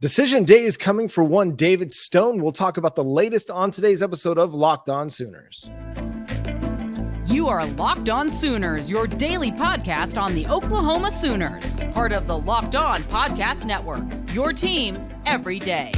Decision day is coming for one David Stone. We'll talk about the latest on today's episode of Locked On Sooners. You are Locked On Sooners, your daily podcast on the Oklahoma Sooners, part of the Locked On Podcast Network, your team every day.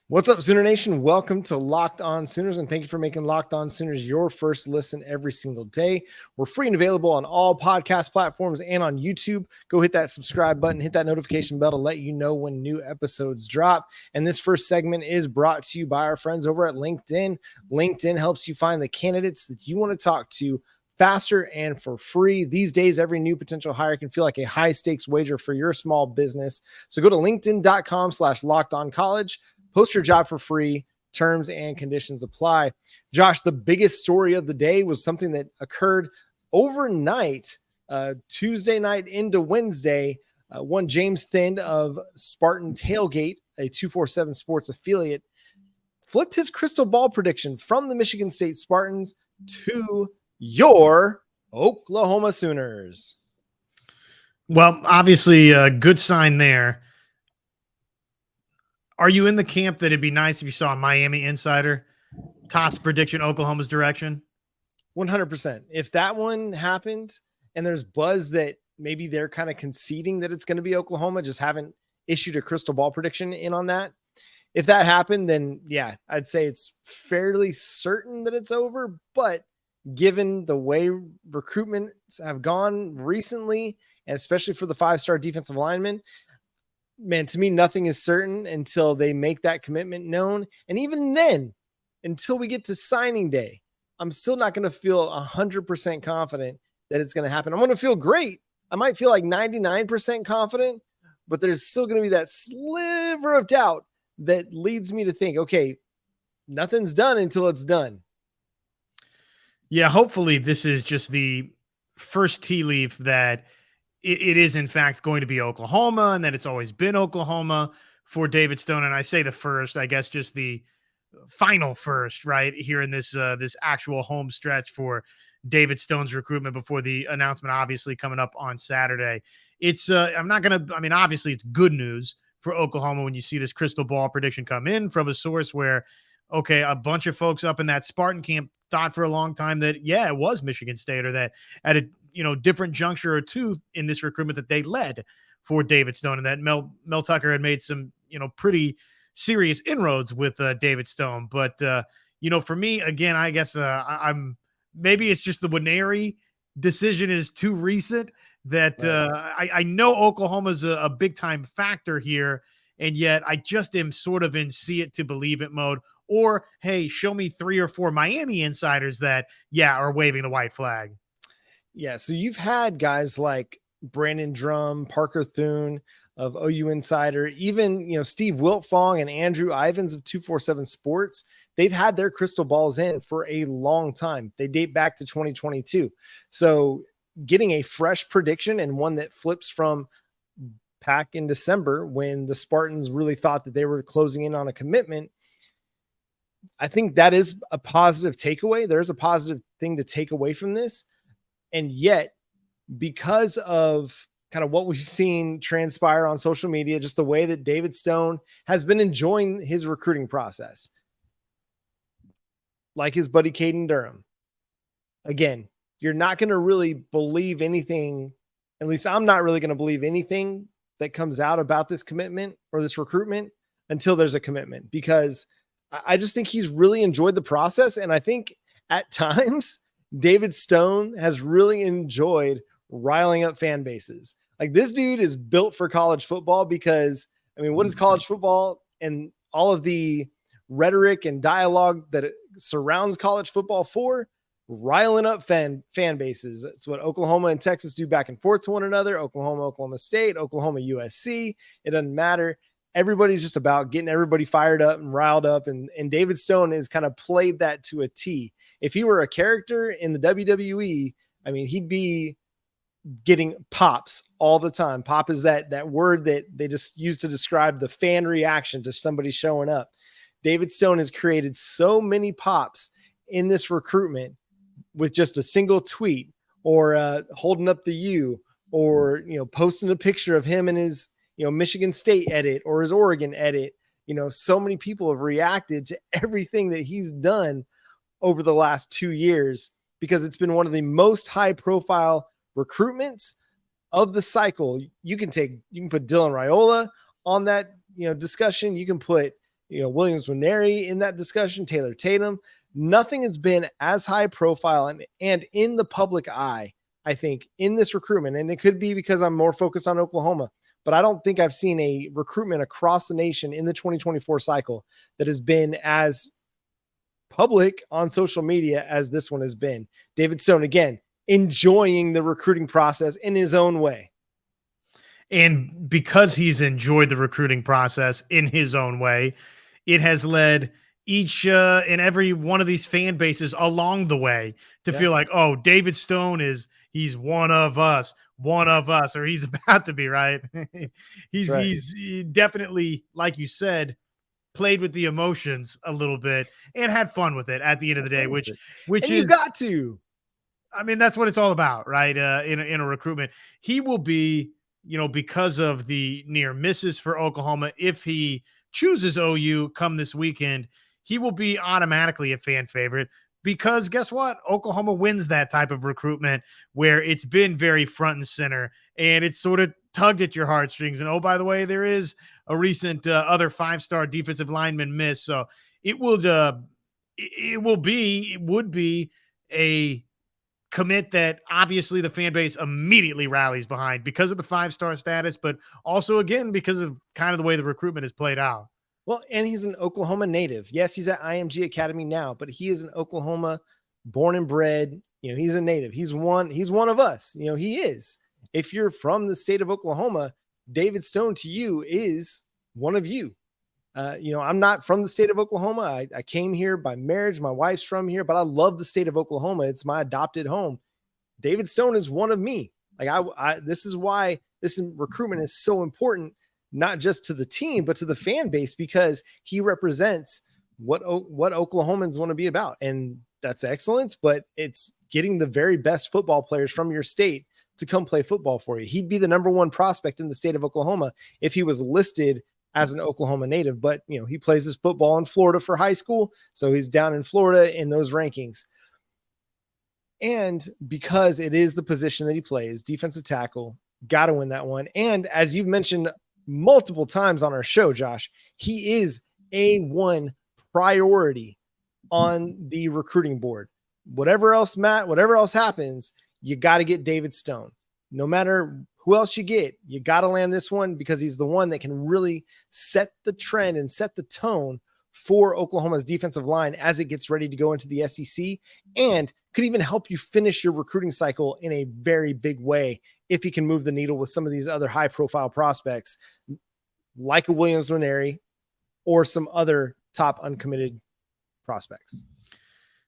What's up, Sooner Nation? Welcome to Locked On Sooners, and thank you for making Locked On Sooners your first listen every single day. We're free and available on all podcast platforms and on YouTube. Go hit that subscribe button, hit that notification bell to let you know when new episodes drop. And this first segment is brought to you by our friends over at LinkedIn. LinkedIn helps you find the candidates that you want to talk to faster and for free. These days, every new potential hire can feel like a high stakes wager for your small business. So go to linkedin.com/lockedoncollege. Post your job for free. Terms and conditions apply. Josh, the biggest story of the day was something that occurred overnight, Tuesday night into Wednesday. One James Thind of Spartan Tailgate, a 247 Sports affiliate, flipped his crystal ball prediction from the Michigan State Spartans to your Oklahoma Sooners. Well, obviously a good sign there. Are you in the camp that it'd be nice if you saw a Miami insider toss prediction Oklahoma's direction? 100%. If that one happened and there's buzz that maybe they're kind of conceding that it's going to be Oklahoma, just haven't issued a crystal ball prediction in on that. If that happened, then yeah, I'd say it's fairly certain that it's over. But given the way recruitments have gone recently, and especially for the 5-star defensive lineman, man, to me, nothing is certain until they make that commitment known. And even then, until we get to signing day, I'm still not going to feel 100% confident that it's going to happen. I'm going to feel great. I might feel like 99% confident, but there's still going to be that sliver of doubt that leads me to think, okay, nothing's done until it's done. Yeah, hopefully this is just the first tea leaf that it is, in fact, going to be Oklahoma, and that it's always been Oklahoma for David Stone. And I say the first, I guess just the final first, right, here in this this actual home stretch for David Stone's recruitment before the announcement obviously coming up on Saturday. It's obviously it's good news for Oklahoma when you see this crystal ball prediction come in from a source where, okay, a bunch of folks up in that Spartan camp thought for a long time that, yeah, it was Michigan State, or that at a different juncture or two in this recruitment that they led for David Stone, and that Mel Tucker had made some, pretty serious inroads with David Stone. But, for me, again, I guess I'm maybe it's just the Winery decision is too recent that I know Oklahoma's a big time factor here. And yet I just am sort of in see it to believe it mode, or, hey, show me 3 or 4 Miami insiders that, are waving the white flag. Yeah, so you've had guys like Brandon Drum, Parker Thune of OU Insider, even, Steve Wiltfong and Andrew Ivins of 247 Sports. They've had their crystal balls in for a long time. They date back to 2022. So getting a fresh prediction, and one that flips from back in December when the Spartans really thought that they were closing in on a commitment, I think that is a positive takeaway. There's a positive thing to take away from this. And yet, because of kind of what we've seen transpire on social media, just the way that David Stone has been enjoying his recruiting process, like his buddy Caden Durham, again, you're not going to really believe anything. At least I'm not really going to believe anything that comes out about this commitment or this recruitment until there's a commitment, because I just think he's really enjoyed the process. And I think at times David Stone has really enjoyed riling up fan bases. Like, this dude is built for college football, because, what is college football and all of the rhetoric and dialogue that it surrounds college football for? Riling up fan bases. It's what Oklahoma and Texas do back and forth to one another. Oklahoma State, Oklahoma, USC. It doesn't matter. Everybody's just about getting everybody fired up and riled up. And David Stone has kind of played that to a T. If he were a character in the WWE, he'd be getting pops all the time. Pop is that word that they just use to describe the fan reaction to somebody showing up. David Stone has created so many pops in this recruitment with just a single tweet, or holding up the U, or, posting a picture of him and his, Michigan State edit or his Oregon edit. So many people have reacted to everything that he's done over the last 2 years, because it's been one of the most high profile recruitments of the cycle. You can put Dylan Raiola on that, discussion. You can put, Williams Nwaneri in that discussion, Taylor Tatum. Nothing has been as high profile and in the public eye, I think, in this recruitment. And it could be because I'm more focused on Oklahoma, but I don't think I've seen a recruitment across the nation in the 2024 cycle that has been as public on social media as this one has been. David Stone, again, enjoying the recruiting process in his own way. And because he's enjoyed the recruiting process in his own way, it has led each and every one of these fan bases along the way to feel like, oh, David Stone he's one of us, or he's about to be, right? He's definitely, like you said, played with the emotions a little bit and had fun with it at the end of the day, which and you got to. I mean, that's what it's all about, right? In a recruitment, he will be, because of the near misses for Oklahoma, if he chooses OU come this weekend, he will be automatically a fan favorite, because guess what? Oklahoma wins that type of recruitment where it's been very front and center and it's sort of tugged at your heartstrings. And, oh, by the way, there is a recent other 5-star defensive lineman miss. So it would be a commit that obviously the fan base immediately rallies behind because of the 5-star status, but also, again, because of kind of the way the recruitment is played out. Well, and he's an Oklahoma native. Yes, he's at IMG Academy now, but he is an Oklahoma born and bred. He's a native. He's one of us. He is. If you're from the state of Oklahoma, David Stone to you is one of you. I'm not from the state of Oklahoma. I came here by marriage. My wife's from here, but I love the state of Oklahoma. It's my adopted home. David Stone is one of me. Like this is why this recruitment is so important, not just to the team, but to the fan base, because he represents what Oklahomans want to be about. And that's excellence, but it's getting the very best football players from your state to come play football for you. He'd be the number one prospect in the state of Oklahoma if he was listed as an Oklahoma native, but he plays his football in Florida for high school. So he's down in Florida in those rankings. And because it is the position that he plays, defensive tackle, got to win that one. And as you've mentioned multiple times on our show, Josh, he is A1 priority on the recruiting board. Whatever else happens, you got to get David Stone. No matter who else you get, you got to land this one, because he's the one that can really set the trend and set the tone for Oklahoma's defensive line as it gets ready to go into the SEC, and could even help you finish your recruiting cycle in a very big way if he can move the needle with some of these other high profile prospects like a Williams Nwaneri or some other top uncommitted prospects.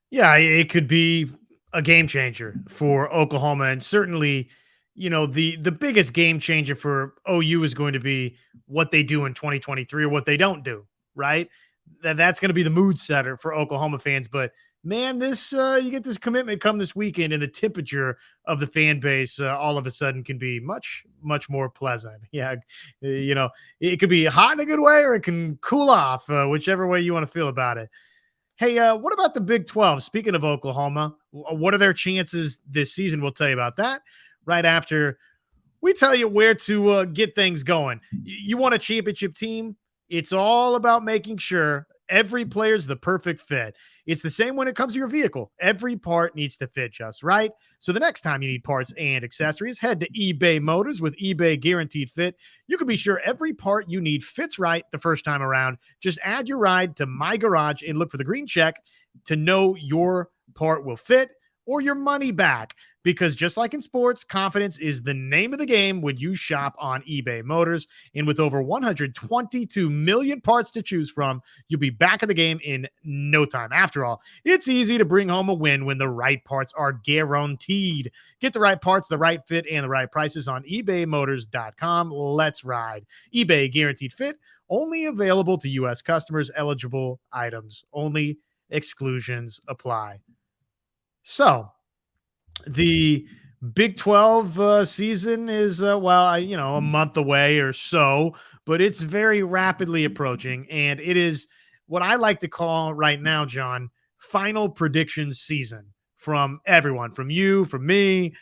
Yeah, it could be a game changer for Oklahoma. And certainly, the biggest game changer for OU is going to be what they do in 2023 or what they don't do, right? That's going to be the mood setter for Oklahoma fans. But man, you get this commitment come this weekend, and the temperature of the fan base all of a sudden can be much, much more pleasant. Yeah. It could be hot in a good way, or it can cool off, whichever way you want to feel about it. Hey, what about the Big 12? Speaking of Oklahoma, what are their chances this season? We'll tell you about that right after we tell you where to get things going. You want a championship team? It's all about making sure every player's the perfect fit. It's the same when it comes to your vehicle. Every part needs to fit just right. So the next time you need parts and accessories, head to eBay Motors with eBay Guaranteed Fit. You can be sure every part you need fits right the first time around. Just add your ride to My Garage and look for the green check to know your part will fit. or your money back. Because just like in sports, confidence is the name of the game when you shop on eBay Motors. And with over 122 million parts to choose from, you'll be back in the game in no time. After all, it's easy to bring home a win when the right parts are guaranteed. Get the right parts, the right fit, and the right prices on ebaymotors.com. Let's ride. eBay Guaranteed Fit, only available to U.S. customers, eligible items only, exclusions apply. So, the Big 12 season is, a month away or so, but it's very rapidly approaching. And it is what I like to call right now, John, final predictions season from everyone, from you, from me,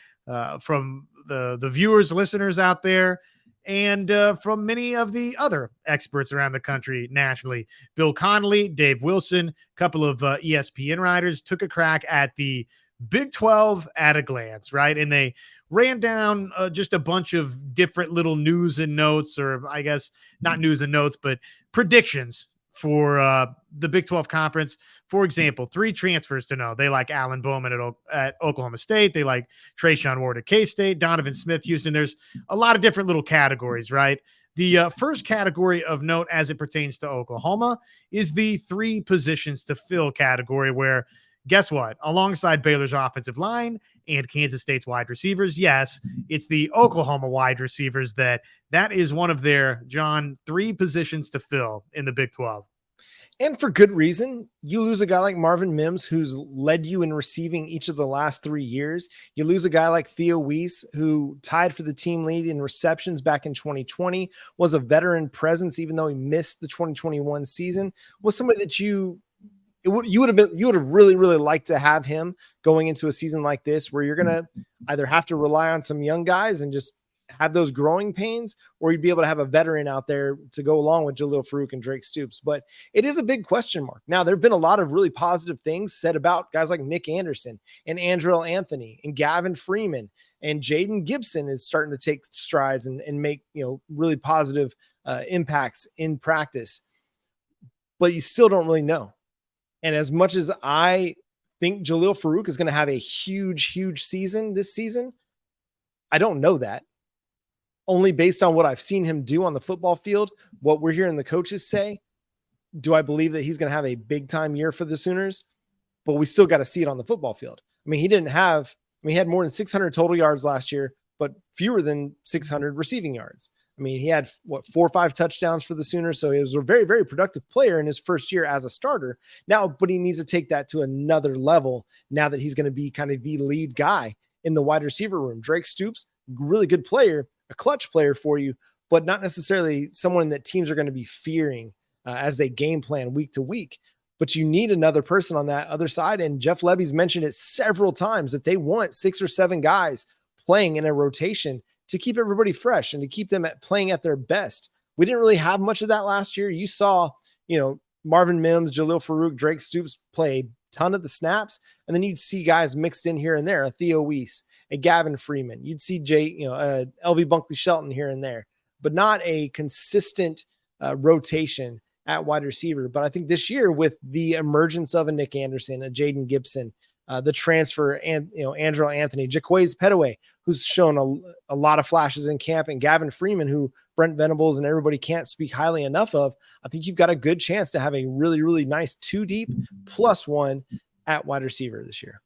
from the viewers, listeners out there, and from many of the other experts around the country nationally. Bill Connolly, Dave Wilson, a couple of ESPN writers took a crack at the Big 12 at a glance, right? And they ran down just a bunch of different little news and notes, or I guess not news and notes, but predictions for the Big 12 conference. For example, 3 transfers to know. They like Alan Bowman at Oklahoma State. They like Trayshawn Ward at K-State, Donovan Smith, Houston. There's a lot of different little categories, right? The first category of note as it pertains to Oklahoma is the 3 positions to fill category, where guess what? Alongside Baylor's offensive line and Kansas State's wide receivers, yes, it's the Oklahoma wide receivers that is one of their, John, 3 positions to fill in the Big 12. And for good reason. You lose a guy like Marvin Mims, who's led you in receiving each of the last 3 years. You lose a guy like Theo Weiss, who tied for the team lead in receptions back in 2020, was a veteran presence, even though he missed the 2021 season, was somebody that you would have really, really liked to have him going into a season like this, where you're going to either have to rely on some young guys and just have those growing pains, or you'd be able to have a veteran out there to go along with Jalil Farouk and Drake Stoops. But it is a big question mark. Now, there've been a lot of really positive things said about guys like Nick Anderson and Andrell Anthony and Gavin Freeman, and Jaden Gibson is starting to take strides and make, really positive impacts in practice, but you still don't really know. And as much as I think Jalil Farouk is going to have a huge, huge season this season, I don't know that. Only based on what I've seen him do on the football field, what we're hearing the coaches say, do I believe that he's going to have a big time year for the Sooners? But we still got to see it on the football field. I mean, he had more than 600 total yards last year, but fewer than 600 receiving yards. I mean, he had 4 or 5 touchdowns for the Sooners. So he was a very, very productive player in his first year as a starter now, but he needs to take that to another level now that he's going to be kind of the lead guy in the wide receiver room. Drake Stoops, really good player, a clutch player for you, but not necessarily someone that teams are going to be fearing as they game plan week to week. But you need another person on that other side. And Jeff Lebby's mentioned it several times that they want 6 or 7 guys playing in a rotation to keep everybody fresh and to keep them playing at their best. We didn't really have much of that last year. You saw, Marvin Mims, Jalil Farouk, Drake Stoops play a ton of the snaps, and then you'd see guys mixed in here and there, a Theo Weiss, a Gavin Freeman. You'd see LV Bunkley Shelton here and there, but not a consistent rotation at wide receiver. But I think this year, with the emergence of a Nick Anderson, a Jaden Gibson, the transfer, and Andrell Anthony, Jaquays Petaway, who's shown a lot of flashes in camp, and Gavin Freeman, who Brent Venables and everybody can't speak highly enough of, I think you've got a good chance to have a really, really nice 2 deep +1 at wide receiver this year.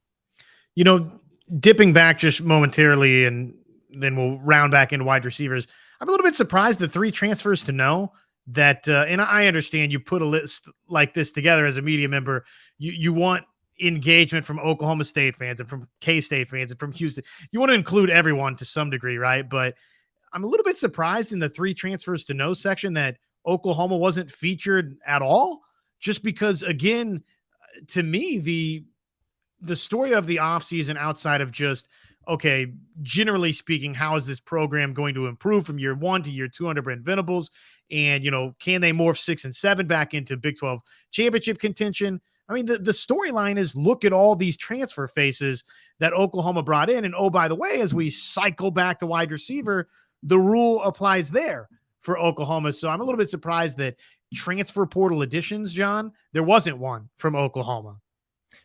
Dipping back just momentarily, and then we'll round back into wide receivers. I'm a little bit surprised the 3 transfers to know that, and I understand you put a list like this together as a media member. You want engagement from Oklahoma State fans and from K-State fans and from Houston. You want to include everyone to some degree, right? But I'm a little bit surprised in the 3 transfers to know section that Oklahoma wasn't featured at all, just because, again, to me, the story of the offseason, outside of just, okay, generally speaking, how is this program going to improve from year 1 to year 2 under Brent Venables? And, can they morph 6 and 7 back into Big 12 championship contention? I mean, the storyline is, look at all these transfer faces that Oklahoma brought in. And, oh, by the way, as we cycle back to wide receiver, the rule applies there for Oklahoma. So I'm a little bit surprised that transfer portal additions, John, there wasn't one from Oklahoma.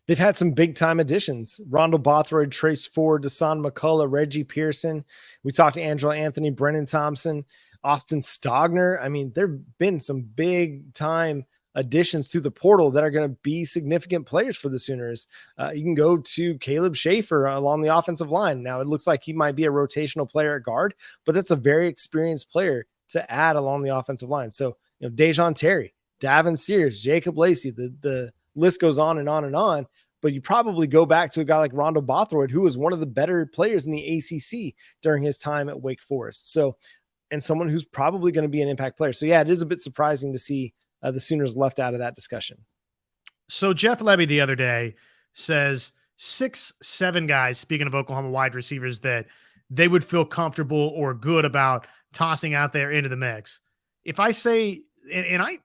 They've had some big time additions. Rondell Bothroyd, Trace Ford, Desan McCullough, Reggie Pearson. We talked to Angelo Anthony, Brennan Thompson, Austin Stogner. I mean, there have been some big time additions through the portal that are going to be significant players for the Sooners. You can go to Caleb Schaefer along the offensive line. Now, it looks like he might be a rotational player at guard, but that's a very experienced player to add along the offensive line. So, Dejon Terry, Davin Sears, Jacob Lacey, the list goes on and on and on. But you probably go back to a guy like Rondell Bothroyd, who was one of the better players in the ACC during his time at Wake Forest. So, and someone who's probably going to be an impact player. So, yeah, it is a bit surprising to see the Sooners left out of that discussion. So Jeff Lebby the other day says 6-7 guys, speaking of Oklahoma wide receivers, that they would feel comfortable or good about tossing out there into the mix. If I say, and I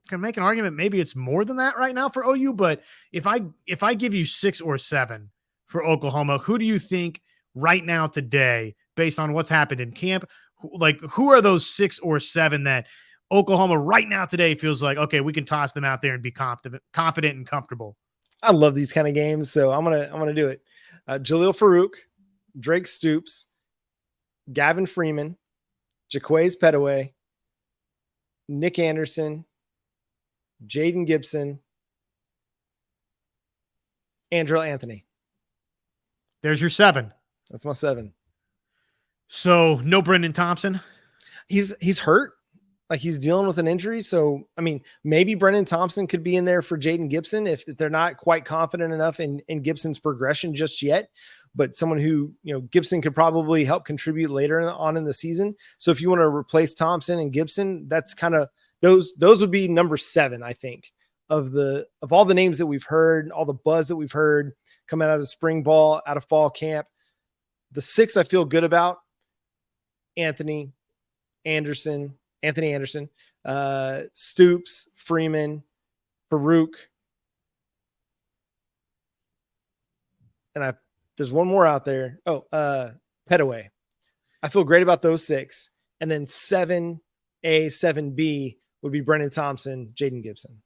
can make an argument, maybe it's more than that right now for OU, but if I give you 6 or 7 for Oklahoma, who do you think right now today, based on what's happened in camp, like who are those 6 or 7 that Oklahoma right now today feels like, okay, we can toss them out there and be confident and comfortable? I love these kind of games, so I'm gonna do it. Jaleel Farouk, Drake Stoops, Gavin Freeman, Jaquays Petaway, Nick Anderson, Jaden Gibson, Andrew Anthony. There's your 7. That's my 7. So no Brendan Thompson. He's hurt. Like he's dealing with an injury. So, I mean, maybe Brennan Thompson could be in there for Jaden Gibson if they're not quite confident enough in Gibson's progression just yet, but someone who, Gibson could probably help contribute later on in the season. So if you want to replace Thompson and Gibson, that's kind of those would be number 7, I think, of all the names that we've heard, all the buzz that we've heard coming out of spring ball, out of fall camp. The 6 I feel good about: Anthony Anderson, Stoops, Freeman, Farouk. And there's one more out there. Petaway. I feel great about those 6. And then 7A, 7B would be Brennan Thompson, Jaden Gibson.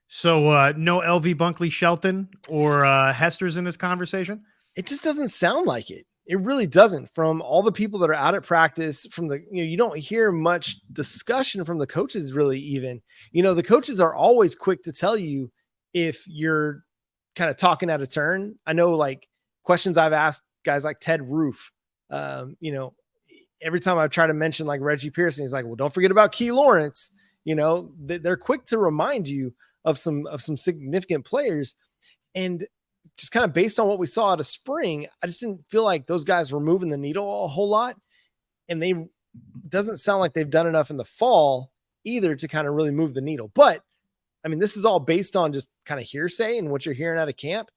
So no LV Bunkley Shelton or Hester's in this conversation? It just doesn't sound like it. It really doesn't. From all the people that are out at practice, from the, you don't hear much discussion from the coaches really even. The coaches are always quick to tell you if you're kind of talking out of turn. I know like questions I've asked guys like Ted Roof, every time I try to mention like Reggie Pearson, he's like, well, don't forget about Key Lawrence. They're quick to remind you of some significant players. And just kind of based on what we saw out of spring, I just didn't feel like those guys were moving the needle a whole lot. And doesn't sound like they've done enough in the fall either to kind of really move the needle. But I mean, this is all based on just kind of hearsay and what you're hearing out of camp.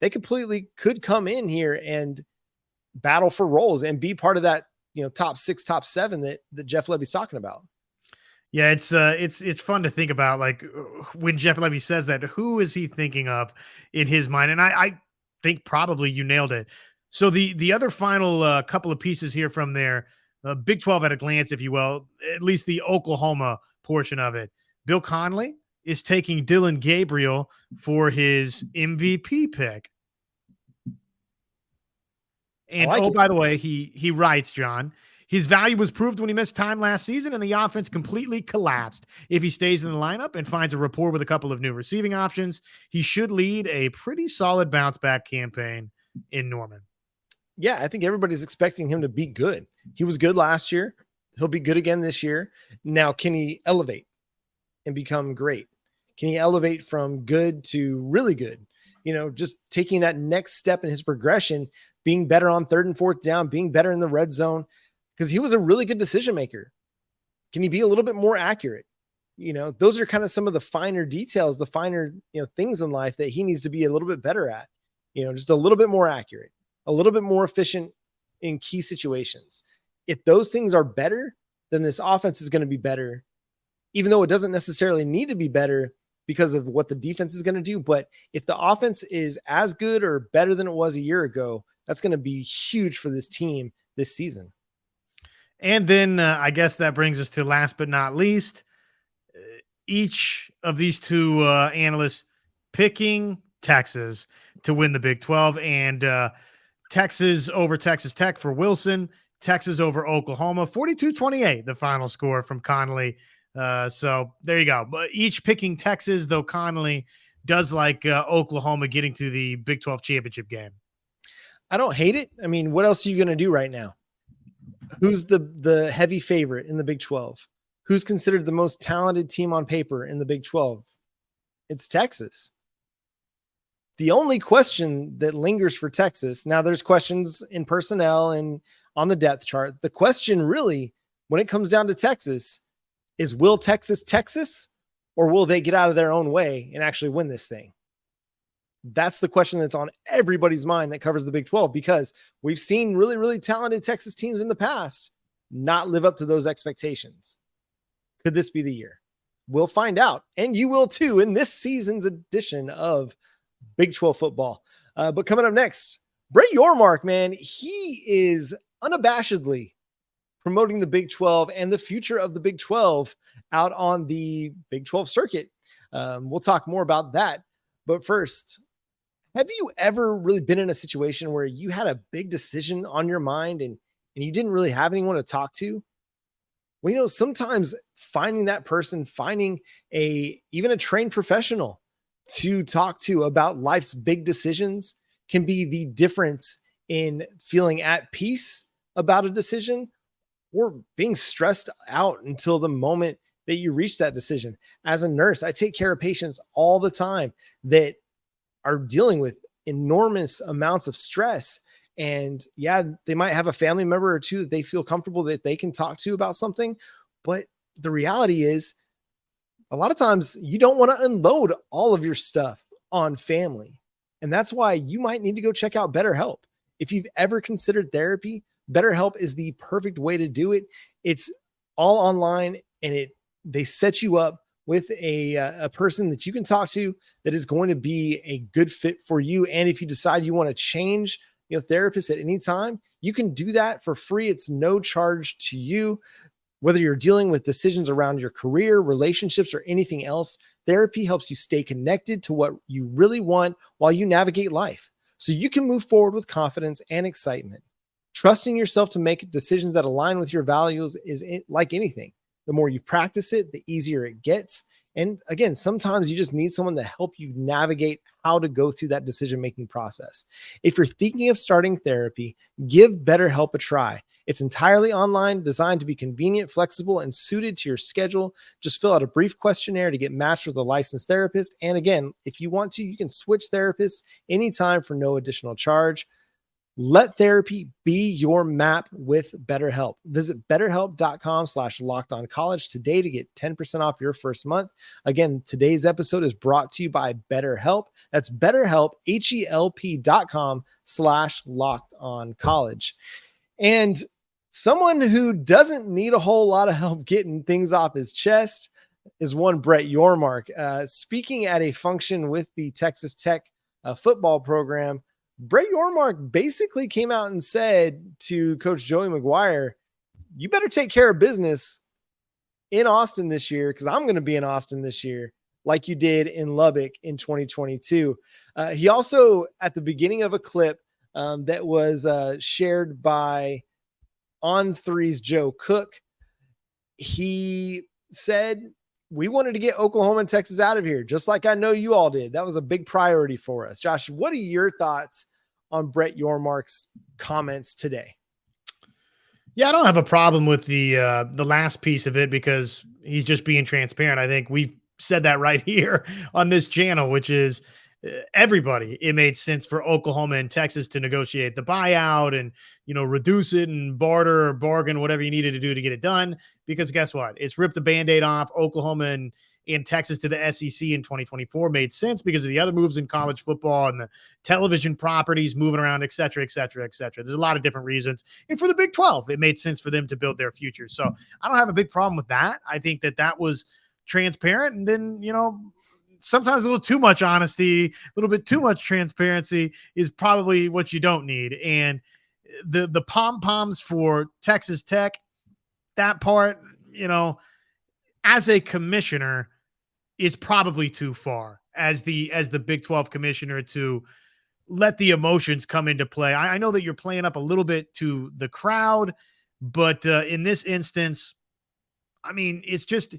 They completely could come in here and battle for roles and be part of that, top 6, top 7 that Jeff Lebby's talking about. Yeah, it's fun to think about, like when Jeff Lebby says that, who is he thinking of in his mind? And I think probably you nailed it. So the other final couple of pieces here from their Big 12 at a glance, if you will, at least the Oklahoma portion of it. Bill Conley is taking Dylan Gabriel for his MVP pick. And by the way, he writes, John, his value was proved when he missed time last season and the offense completely collapsed. If he stays in the lineup and finds a rapport with a couple of new receiving options, he should lead a pretty solid bounce back campaign in Norman. Yeah, I think everybody's expecting him to be good. He was good last year. He'll be good again this year. Now, can he elevate and become great? Can he elevate from good to really good? Just taking that next step in his progression, being better on 3rd and 4th down, being better in the red zone. Because he was a really good decision maker. Can he be a little bit more accurate? Those are kind of some of the finer details, the finer, things in life that he needs to be a little bit better at, just a little bit more accurate, a little bit more efficient in key situations. If those things are better, then this offense is going to be better, even though it doesn't necessarily need to be better because of what the defense is going to do. But if the offense is as good or better than it was a year ago, that's going to be huge for this team this season. And then I guess that brings us to last but not least, each of these two analysts picking Texas to win the Big 12, and Texas over Texas Tech for Wilson, Texas over Oklahoma, 42-28, the final score from Connolly. So there you go. But each picking Texas, though Connolly does like Oklahoma getting to the Big 12 championship game. I don't hate it. I mean, what else are you going to do right now? Who's the heavy favorite in the Big 12? Who's considered the most talented team on paper in the Big 12? It's Texas. The only question that lingers for Texas, now there's questions in personnel and on the depth chart. The question really, when it comes down to Texas, is will Texas, or will they get out of their own way and actually win this thing? That's the question that's on everybody's mind that covers the Big 12, because we've seen really, really talented Texas teams in the past not live up to those expectations. Could this be the year? We'll find out. And you will too in this season's edition of Big 12 football. But coming up next, Brett Yormark, man, he is unabashedly promoting the Big 12 and the future of the Big 12 out on the Big 12 circuit. We'll talk more about that. But first, have you ever really been in a situation where you had a big decision on your mind and you didn't really have anyone to talk to? Well, you know, sometimes finding that person, finding even a trained professional to talk to about life's big decisions can be the difference in feeling at peace about a decision or being stressed out until the moment that you reach that decision. As a nurse, I take care of patients all the time that are dealing with enormous amounts of stress. And yeah, they might have a family member or two that they feel comfortable that they can talk to about something. But the reality is, a lot of times you don't want to unload all of your stuff on family. And that's why you might need to go check out BetterHelp. If you've ever considered therapy, BetterHelp is the perfect way to do it. It's all online, and they set you up with a person that you can talk to that is going to be a good fit for you. And if you decide you want to change, therapist at any time, you can do that for free. It's no charge to you. Whether you're dealing with decisions around your career, relationships, or anything else, therapy helps you stay connected to what you really want while you navigate life, so you can move forward with confidence and excitement. Trusting yourself to make decisions that align with your values is like anything. The more you practice it, the easier it gets. And again, sometimes you just need someone to help you navigate how to go through that decision-making process. If you're thinking of starting therapy, give BetterHelp a try. It's entirely online, designed to be convenient, flexible, and suited to your schedule. Just fill out a brief questionnaire to get matched with a licensed therapist. And again, if you want to, you can switch therapists anytime for no additional charge. Let therapy be your map with BetterHelp. Visit betterhelp.com/lockedoncollege today to get 10% off your first month. Again, today's episode is brought to you by BetterHelp. That's BetterHelp, HELP.com/lockedoncollege. And someone who doesn't need a whole lot of help getting things off his chest is one Brett Yormark. Speaking at a function with the Texas Tech football program, Brett Yormark basically came out and said to Coach Joey McGuire, you better take care of business in Austin this year, because I'm going to be in Austin this year like you did in Lubbock in 2022. He also, at the beginning of a clip that was shared by On3's Joe Cook, he said, we wanted to get Oklahoma and Texas out of here, just like I know you all did. That was a big priority for us. Josh, what are your thoughts on Brett Yormark's comments today? Yeah, I don't have a problem with the last piece of it, because he's just being transparent. I think we've said that right here on this channel, which is everybody. It made sense for Oklahoma and Texas to negotiate the buyout and, reduce it and barter or bargain, whatever you needed to do to get it done. Because guess what? It's ripped the Band-Aid off. Oklahoma and Texas to the SEC in 2024 made sense because of the other moves in college football and the television properties moving around, et cetera, et cetera, et cetera. There's a lot of different reasons. And for the Big 12, it made sense for them to build their future. So I don't have a big problem with that. I think that was transparent. And then, sometimes a little too much honesty, a little bit too much transparency is probably what you don't need. And the pom-poms for Texas Tech, that part, as a commissioner, is probably too far. as the Big 12 commissioner to let the emotions come into play. I know that you're playing up a little bit to the crowd, but in this instance, I mean, it's just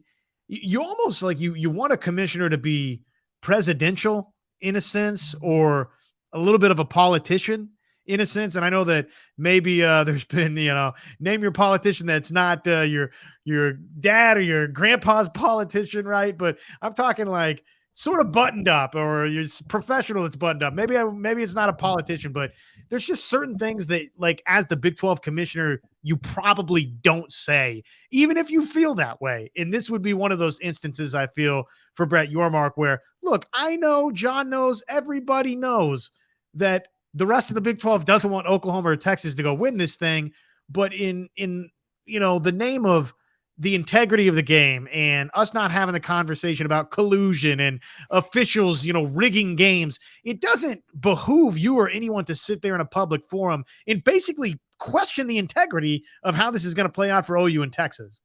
you almost like you want a commissioner to be presidential in a sense, or a little bit of a politician in a sense. And I know that maybe there's been, name your politician that's not your dad or your grandpa's politician, right? But I'm talking like sort of buttoned up, or your professional that's buttoned up. Maybe it's not a politician, but there's just certain things that, like, as the Big 12 commissioner, you probably don't say, even if you feel that way. And this would be one of those instances, I feel, for Brett Yormark, where, look, I know, John knows, everybody knows that the rest of the Big 12 doesn't want Oklahoma or Texas to go win this thing. But in the name of the integrity of the game and us not having the conversation about collusion and officials, rigging games, it doesn't behoove you or anyone to sit there in a public forum and basically question the integrity of how this is going to play out for OU and Texas.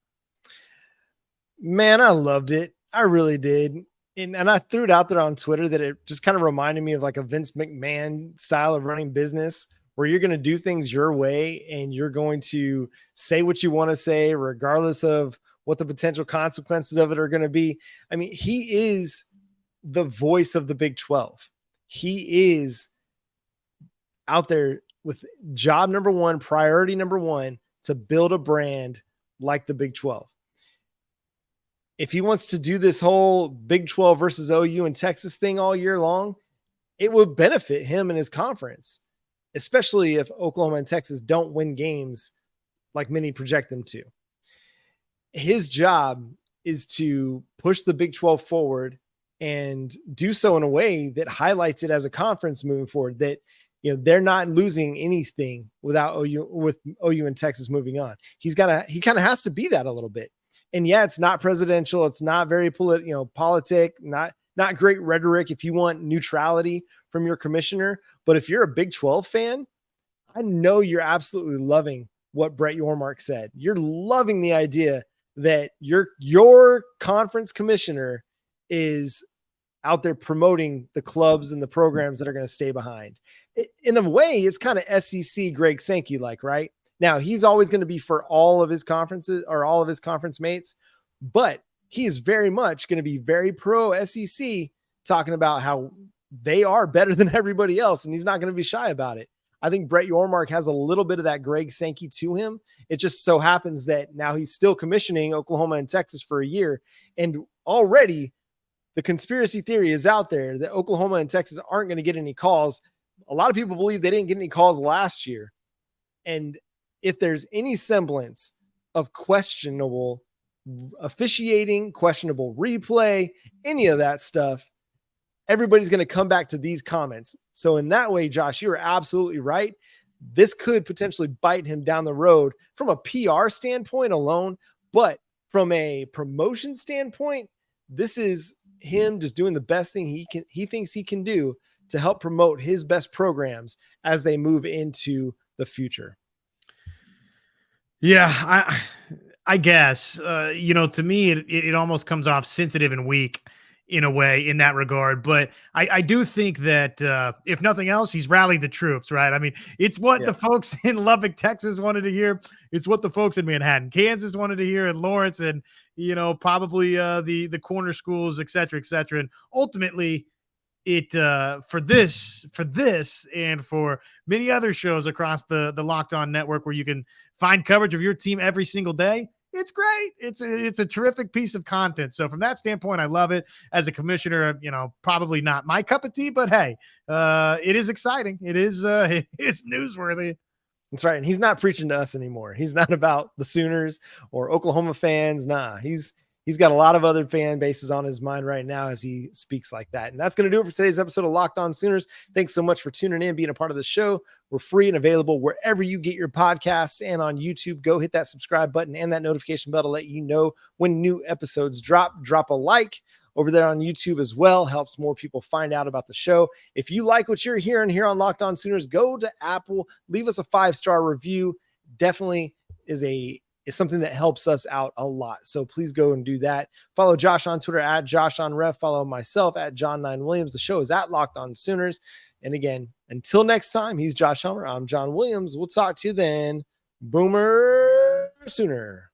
Man, I loved it. I really did. And I threw it out there on Twitter that it just kind of reminded me of like a Vince McMahon style of running business, where you're going to do things your way and you're going to say what you want to say, regardless of what the potential consequences of it are going to be. I mean, he is the voice of the Big 12. He is out there with job number one, priority number one, to build a brand like the Big 12. If he wants to do this whole Big 12 versus OU and Texas thing all year long, it would benefit him and his conference, especially if Oklahoma and Texas don't win games like many project them to. His job is to push the Big 12 forward and do so in a way that highlights it as a conference moving forward, that they're not losing anything with OU and Texas moving on. He kind of has to be that a little bit. And yeah, it's not presidential. It's not very politic, not great rhetoric if you want neutrality from your commissioner. But if you're a Big 12 fan, I know you're absolutely loving what Brett Yormark said. You're loving the idea that your conference commissioner is out there promoting the clubs and the programs that are going to stay behind. In a way, it's kind of SEC Greg Sankey like, right? Now, he's always going to be for all of his conferences or all of his conference mates, but he is very much going to be very pro SEC, talking about how they are better than everybody else, and he's not going to be shy about it. I think Brett Yormark has a little bit of that Greg Sankey to him. It just so happens that now he's still commissioning Oklahoma and Texas for a year, and already the conspiracy theory is out there that Oklahoma and Texas aren't going to get any calls. A lot of people believe they didn't get any calls last year. And if there's any semblance of questionable officiating, questionable replay, any of that stuff, everybody's going to come back to these comments. So in that way, Josh, you are absolutely right. This could potentially bite him down the road from a PR standpoint alone, but from a promotion standpoint, this is him just doing the best thing he thinks he can do to help promote his best programs as they move into the future. Yeah, I guess, to me, it almost comes off sensitive and weak in a way in that regard. But I do think that if nothing else, he's rallied the troops, right? I mean, it's what the folks in Lubbock, Texas wanted to hear. It's what the folks in Manhattan, Kansas wanted to hear, and Lawrence, and, probably the corner schools, et cetera, and ultimately it for this and for many other shows across the Locked On Network, where you can find coverage of your team every single day, it's great. It's a terrific piece of content. So from that standpoint, I love it. As a commissioner, probably not my cup of tea, but hey, it is exciting. It's newsworthy. That's right. And he's not preaching to us anymore. He's not about the Sooners or Oklahoma fans. Nah, he's got a lot of other fan bases on his mind right now as he speaks like that. And that's going to do it for today's episode of Locked On Sooners. Thanks so much for tuning in, being a part of the show. We're free and available wherever you get your podcasts and on YouTube. Go hit that subscribe button and that notification bell to let you know when new episodes drop. Drop a like over there on YouTube as well. Helps more people find out about the show. If you like what you're hearing here on Locked On Sooners, go to Apple, leave us a 5-star review. Definitely is a is something that helps us out a lot. So please go and do that. Follow Josh on Twitter at JoshOnRef. Follow myself at John9Williams. The show is at Locked On Sooners. And again, until next time, he's Josh Helmer. I'm John Williams. We'll talk to you then. Boomer Sooner.